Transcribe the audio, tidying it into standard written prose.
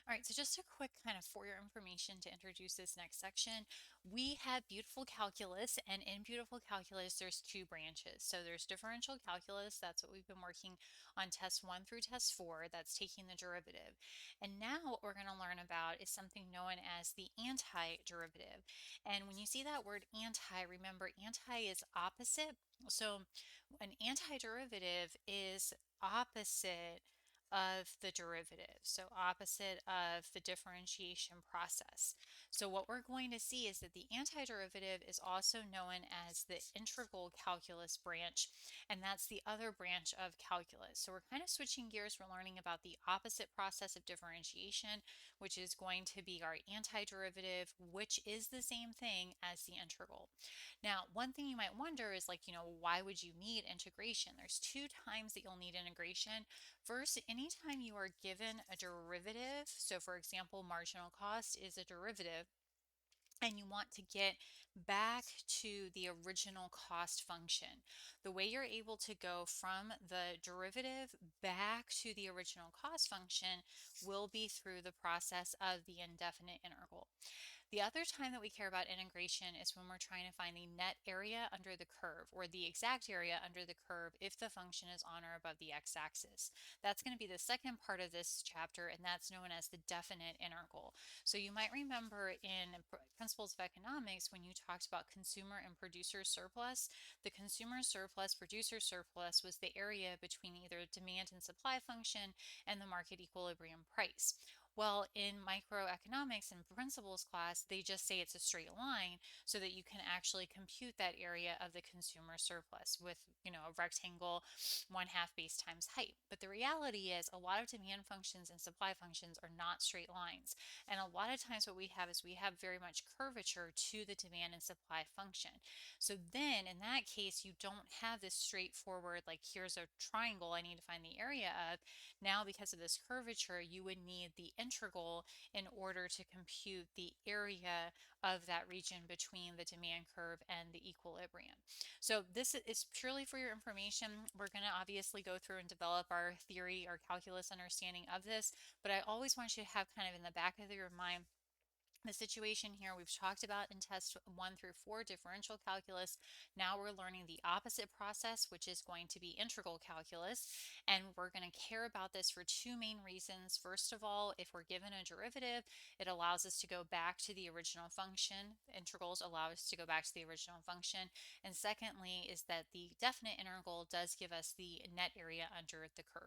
All right, so just a quick kind of for your information to introduce this next section. We have beautiful calculus, and in beautiful calculus, there's two branches. So there's differential calculus, that's what we've been working on test 1 through test 4, that's taking the derivative. And now what we're going to learn about is something known as the antiderivative. And when you see that word anti, remember anti is opposite. So an antiderivative is opposite of the derivative, so opposite of the differentiation process. So what we're going to see is that the antiderivative is also known as the integral calculus branch, and that's the other branch of calculus. So we're kind of switching gears. We're learning about the opposite process of differentiation, which is going to be our antiderivative, which is the same thing as the integral. Now, one thing you might wonder is like, why would you need integration? There's two times that you'll need integration. First, anytime you are given a derivative, so for example, marginal cost is a derivative, and you want to get back to the original cost function. The way you're able to go from the derivative back to the original cost function will be through the process of the indefinite integral. The other time that we care about integration is when we're trying to find the net area under the curve, or the exact area under the curve if the function is on or above the x-axis. That's going to be the second part of this chapter, and that's known as the definite integral. So you might remember in Principles of Economics when you talked about consumer and producer surplus, the consumer surplus, producer surplus was the area between either demand and supply function and the market equilibrium price. Well, in microeconomics and principles class, they just say it's a straight line so that you can actually compute that area of the consumer surplus with, a rectangle 1/2 base times height. But the reality is a lot of demand functions and supply functions are not straight lines. And a lot of times what we have is we have very much curvature to the demand and supply function. So then in that case, you don't have this straightforward, like here's a triangle I need to find the area of. Now, because of this curvature, you would need the integral in order to compute the area of that region between the demand curve and the equilibrium. So this is purely for your information. We're going to obviously go through and develop our theory, our calculus understanding of this, but I always want you to have kind of in the back of your mind the situation here we've talked about in test 1 through 4, differential calculus. Now we're learning the opposite process, which is going to be integral calculus. And we're going to care about this for two main reasons. First of all, if we're given a derivative, it allows us to go back to the original function. Integrals allow us to go back to the original function. And secondly, is that the definite integral does give us the net area under the curve.